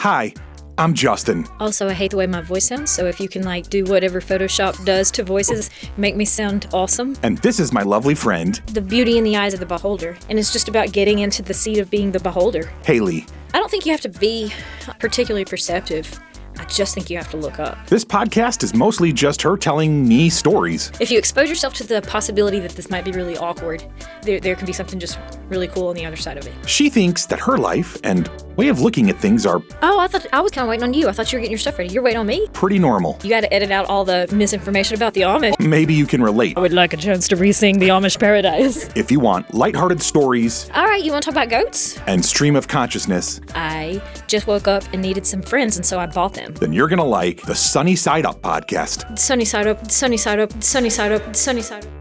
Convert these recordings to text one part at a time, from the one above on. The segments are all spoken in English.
Hi, I'm Justin. Also, I hate the way my voice sounds, so if you can do whatever Photoshop does to voices, make me sound awesome. And this is my lovely friend, The beauty in the eyes of the beholder, and it's just about getting into the seat of being the beholder. Hayley. I don't think you have to be particularly perceptive. I just think you have to look up. This podcast is mostly just her telling me stories. If you expose yourself to the possibility that this might be really awkward, there can be something just really cool on the other side of it. She thinks that her life and way of looking at things are Oh, I was kind of waiting on you. I thought you were getting your stuff ready. You're waiting on me? pretty normal. You got to edit out all the misinformation about the Amish. Maybe you can relate. I would like a chance to re-sing the Amish Paradise. If you want lighthearted stories All right, you want to talk about goats? and stream of consciousness, I just woke up and needed some friends, and so I bought them. then you're gonna like the Sunny Side Up podcast. Sunny side up, sunny side up, sunny side up, sunny side up.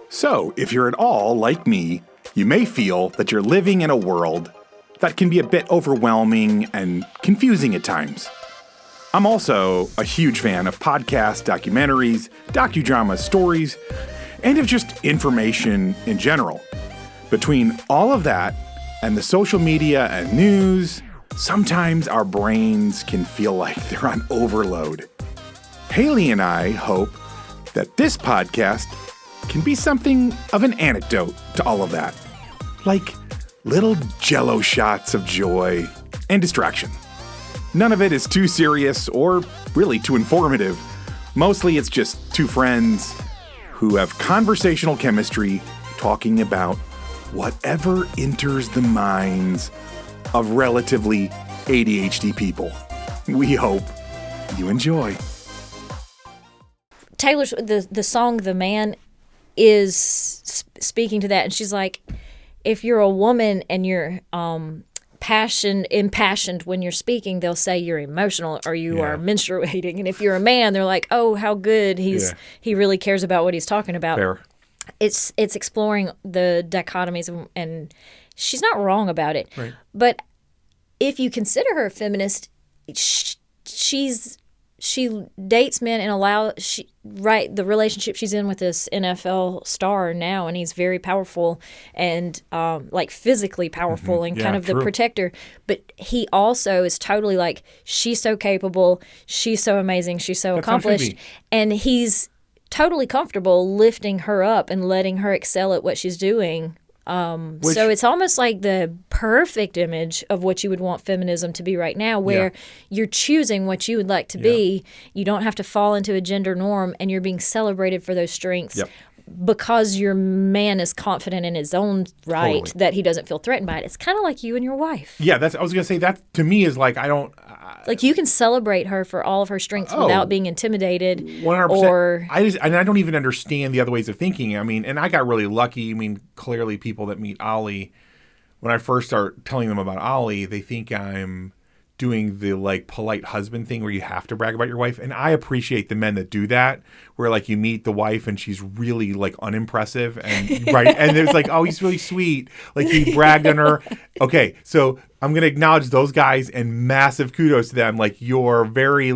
So, if you're at all like me, you may feel that you're living in a world that can be a bit overwhelming and confusing at times. I'm also a huge fan of podcasts, documentaries, docudramas, stories, and of just information in general. Between all of that and the social media and news, sometimes our brains can feel like they're on overload. Hayley and I hope that this podcast can be something of an antidote to all of that. Like little jello shots of joy and distraction. None of it is too serious or really too informative. Mostly it's just two friends who have conversational chemistry talking about whatever enters the minds of relatively ADHD people. We hope you enjoy. Taylor's the song "The Man" is speaking to that, and she's like, if you're a woman and you're impassioned when you're speaking, they'll say you're emotional or you are menstruating, and if you're a man, they're like, oh, how good he really cares about what he's talking about. Fair. It's exploring the dichotomies, and she's not wrong about it. Right. But if you consider her a feminist, she dates men and the relationship she's in with this NFL star now, and he's very powerful and physically powerful and kind of the protector. But he also is totally like, she's so capable, she's so amazing, she's so accomplished, and he's totally comfortable lifting her up and letting her excel at what she's doing. So it's almost like the perfect image of what you would want feminism to be right now, where you're choosing what you would like to be. You don't have to fall into a gender norm, and you're being celebrated for those strengths because your man is confident in his own right, that he doesn't feel threatened by it. It's kind of like you and your wife. Yeah, I was going to say that to me is like, I don't... you can celebrate her for all of her strengths without being intimidated. 100%. Or I don't even understand the other ways of thinking. I mean, and I got really lucky. I mean, clearly people that meet Ollie, when I first start telling them about Ollie, they think I'm doing the polite husband thing where you have to brag about your wife. And I appreciate the men that do that, where you meet the wife and she's really unimpressive and right. And it's like, oh, he's really sweet. He bragged on her. Okay. So I'm going to acknowledge those guys and massive kudos to them. You're very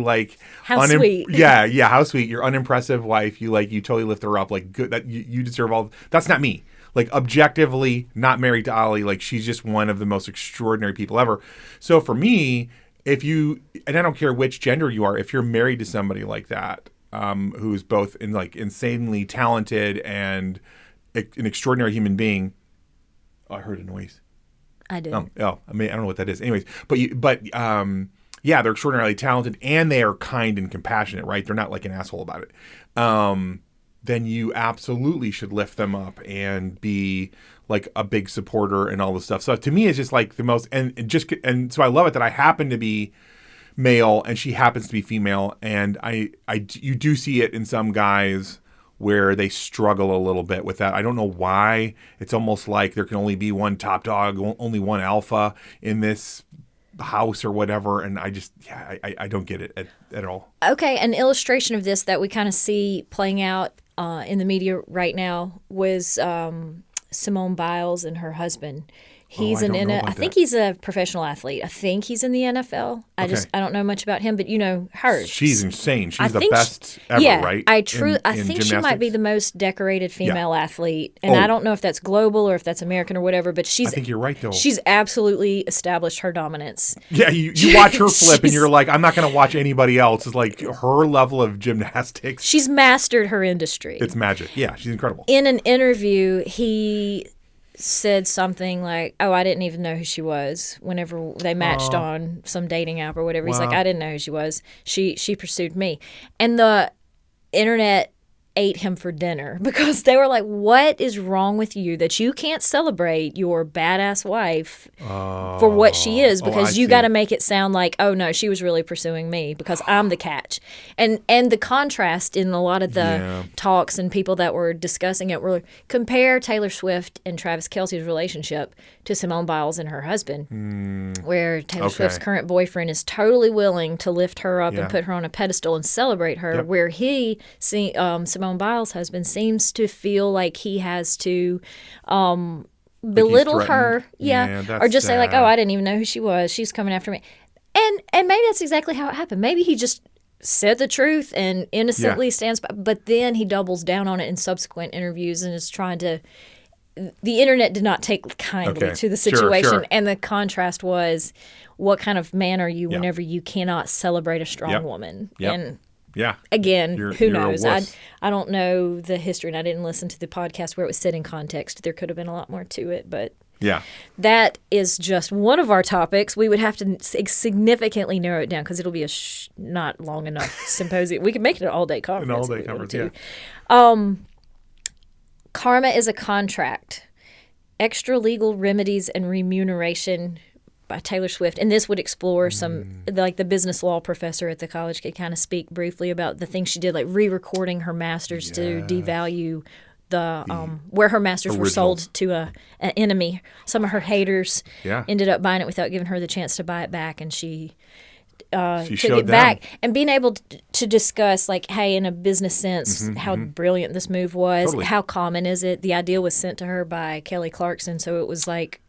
how sweet. Yeah. How sweet. Your unimpressive wife. You totally lift her up. Good. That you deserve all. That's not me. Objectively not married to Ollie, she's just one of the most extraordinary people ever. So for me, and I don't care which gender you are, if you're married to somebody like that, who's both insanely talented and an extraordinary human being. Oh, I heard a noise. I did. I mean, I don't know what that is. Anyways, but they're extraordinarily talented and they are kind and compassionate, right? They're not an asshole about it. Then you absolutely should lift them up and be a big supporter and all this stuff. So to me, it's just the most, and so I love it that I happen to be male and she happens to be female. And you do see it in some guys where they struggle a little bit with that. I don't know why. It's almost like there can only be one top dog, only one alpha in this house or whatever, and I don't get it at all. Okay, an illustration of this that we kind of see playing out in the media right now was Simone Biles and her husband. He's I think he's a professional athlete. I think he's in the NFL. I don't know much about him, but her. She's insane. She's the best ever, right? I think she might be the most decorated female athlete. And I don't know if that's global or if that's American or whatever, but I think you're right, though. She's absolutely established her dominance. Yeah, you watch her flip and you're like, I'm not going to watch anybody else. It's like her level of gymnastics. She's mastered her industry. It's magic. Yeah, she's incredible. In an interview, he said something like, "Oh, I didn't even know who she was." Whenever they matched on some dating app or whatever, he's like, "I didn't know who she was. She pursued me," and the internet ate him for dinner because they were like, "What is wrong with you that you can't celebrate your badass wife for what she is? Because you got to make it sound like, oh no, she was really pursuing me because I'm the catch." And the contrast in a lot of the talks and people that were discussing it were compare Taylor Swift and Travis Kelce's relationship to Simone Biles and her husband, where Taylor Swift's current boyfriend is totally willing to lift her up and put her on a pedestal and celebrate her, where Simone Biles' husband seems to feel like he has to belittle her, or just say like, "Oh, I didn't even know who she was. She's coming after me," and maybe that's exactly how it happened. Maybe he just said the truth and innocently stands by, but then he doubles down on it in subsequent interviews and is trying to. The internet did not take kindly to the situation, and the contrast was, what kind of man are you whenever you cannot celebrate a strong woman? And again, who knows? I don't know the history, and I didn't listen to the podcast where it was said in context. There could have been a lot more to it, but that is just one of our topics. We would have to significantly narrow it down because it'll be a not long enough symposium. We could make it an all-day conference. An all-day conference, Karma is a Contract, Extra Legal Remedies and Remuneration by Taylor Swift. And this would explore some, like the business law professor at the college could kind of speak briefly about the things she did, like re-recording her masters to devalue the where her masters were sold to an enemy. Some of her haters ended up buying it without giving her the chance to buy it back, and she took it back, and being able to discuss, like, hey, in a business sense, how brilliant this move was, how common is it. The idea was sent to her by Kelly Clarkson, so it was like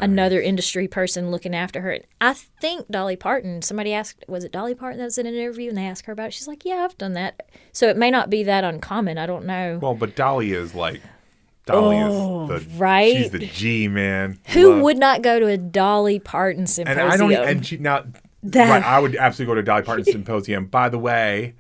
another industry person looking after her. I think Dolly Parton, somebody asked, was it Dolly Parton that was in an interview, and they asked her about it? She's like, yeah, I've done that. So it may not be that uncommon. I don't know. Well, but Dolly is like... is right. She's the G, man. Who would not go to a Dolly Parton symposium? And I don't. And she now. Right, I would absolutely go to a Dolly Parton symposium. By the way,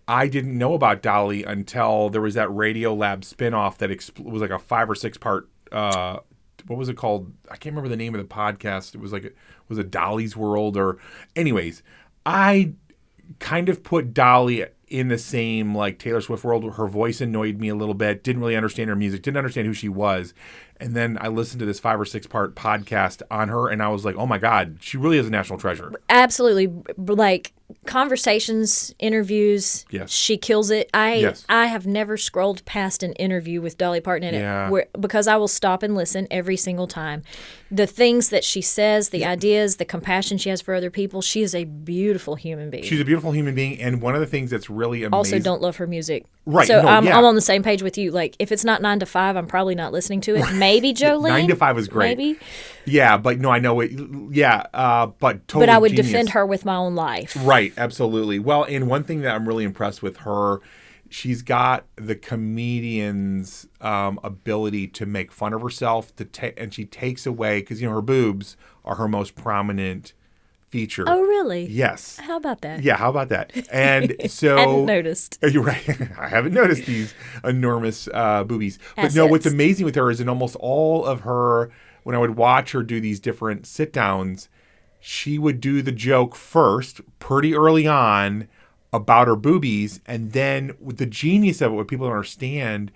I didn't know about Dolly until there was that Radio Lab spinoff that was like a 5 or 6 part. What was it called? I can't remember the name of the podcast. It was like was it Dolly's World or, anyways. I kind of put Dolly in the same like Taylor Swift world. Her voice annoyed me a little bit. Didn't really understand her music. Didn't understand who she was. And then I listened to this 5 or 6 part podcast on her, and I was like, oh my God, she really is a national treasure. Absolutely. Like conversations, interviews, she kills it. I have never scrolled past an interview with Dolly Parton in it because I will stop and listen every single time. The things that she says, the ideas, the compassion she has for other people, she is a beautiful human being. She's a beautiful human being, and one of the things that's really amazing... Also don't love her music. Right. So I'm on the same page with you. Like, if it's not 9 to 5, I'm probably not listening to it. Maybe Jolene. 9 to 5 is great. Maybe. Yeah, but no, I know it. Yeah, but totally. But I would genius. defend her with my own life. Right, absolutely. Well, and one thing that I'm really impressed with her, she's got the comedian's ability to make fun of herself, and she takes away, because, her boobs are her most prominent feature. Oh, really? Yes. How about that? Yeah, how about that? And so... I hadn't noticed. You're right. I haven't noticed these enormous boobies. But no, what's amazing with her is in almost all of her, when I would watch her do these different sit-downs, she would do the joke first, pretty early on, about her boobies, and then with the genius of it, what people don't understand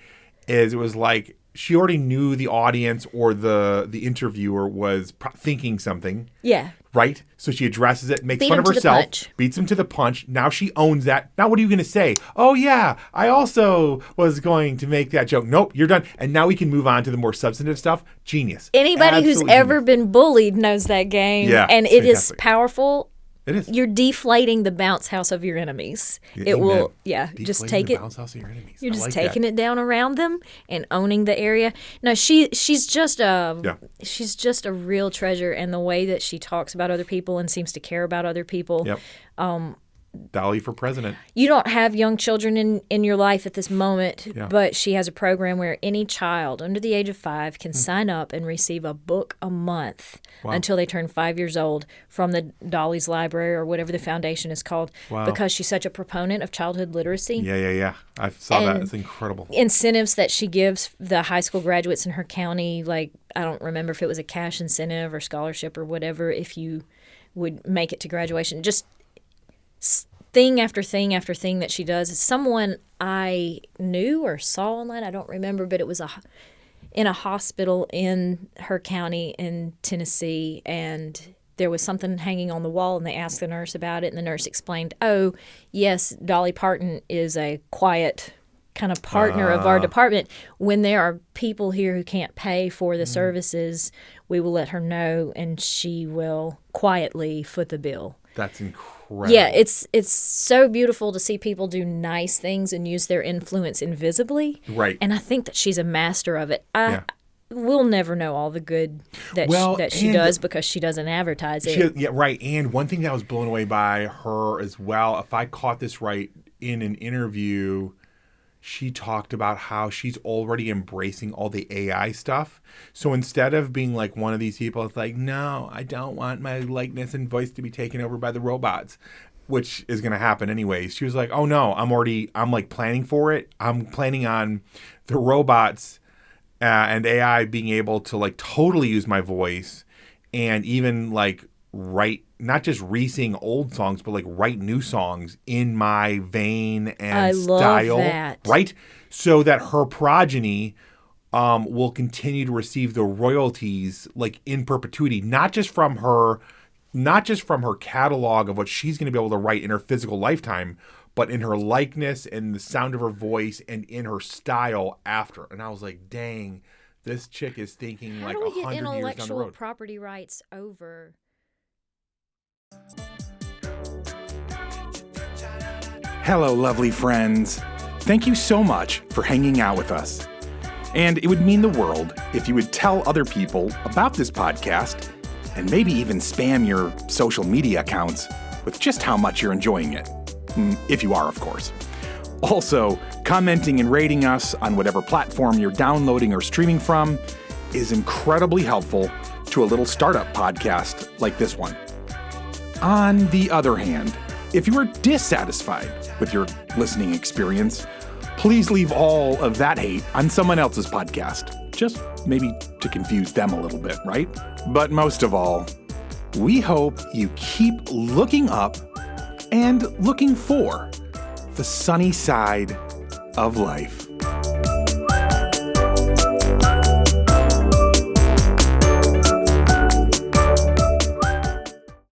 is it was like she already knew the audience or the interviewer was thinking something. Yeah. Right? So she addresses it, makes fun of herself, beats him to the punch. Now she owns that. Now what are you going to say? Oh, yeah, I also was going to make that joke. Nope, you're done. And now we can move on to the more substantive stuff. Genius. Anybody who's ever been bullied knows that game. Yeah, and it is powerful. It is. You're deflating the bounce house of your enemies. Yeah, it will, deflating just take the it. bounce house of your enemies. You're just like taking that. it down around them and owning the area. No, she's just a real treasure, and the way that she talks about other people and seems to care about other people. Yep. Dolly for president. You don't have young children in your life at this moment, Yeah. but she has a program where any child under the age of 5 can sign up and receive a book a month until they turn 5 years old from the Dolly's Library or whatever the foundation is called, because she's such a proponent of childhood literacy. Yeah. I saw that. It's incredible. Incentives that she gives the high school graduates in her county, like I don't remember if it was a cash incentive or scholarship or whatever, if you would make it to graduation. Just thing after thing after thing that she does. Someone I knew or saw online, I don't remember, but it was in a hospital in her county in Tennessee, and there was something hanging on the wall, and they asked the nurse about it, and the nurse explained, oh, yes, Dolly Parton is a quiet kind of partner of our department. When there are people here who can't pay for the services, we will let her know, and she will quietly foot the bill. That's incredible. Yeah, it's so beautiful to see people do nice things and use their influence invisibly. Right. And I think that she's a master of it. We'll never know all the good that she does because she doesn't advertise it. Right. And one thing that I was blown away by her as well, if I caught this right in an interview, she talked about how she's already embracing all the AI stuff. So instead of being like one of these people, it's like, no, I don't want my likeness and voice to be taken over by the robots, which is going to happen anyways. She was like, oh no, I'm like planning for it. I'm planning on the robots and AI being able to like totally use my voice and even like write, not just re-sing old songs, but like write new songs in my vein and style. Love that. Right? So that her progeny will continue to receive the royalties like in perpetuity, not just from her catalog of what she's going to be able to write in her physical lifetime, but in her likeness and the sound of her voice and in her style after. And I was like, dang, this chick is thinking like 100 years down the road. How do we get intellectual property rights over? Hello, lovely friends. Thank you so much for hanging out with us. And it would mean the world if you would tell other people about this podcast and maybe even spam your social media accounts with just how much you're enjoying it. If you are, of course. Also, commenting and rating us on whatever platform you're downloading or streaming from is incredibly helpful to a little startup podcast like this one. On the other hand, if you are dissatisfied with your listening experience, please leave all of that hate on someone else's podcast. Just maybe to confuse them a little bit, right? But most of all, we hope you keep looking up and looking for the sunny side of life.